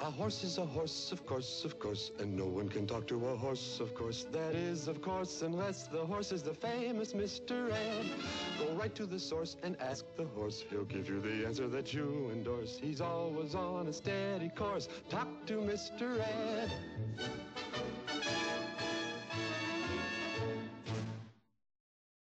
A horse is a horse, of course, and no one can talk to a horse, of course. That is, of course, unless the horse is the famous Mr. Ed. Go right to the source and ask the horse. He'll give you the answer that you endorse. He's always on a steady course. Talk to Mr. Ed.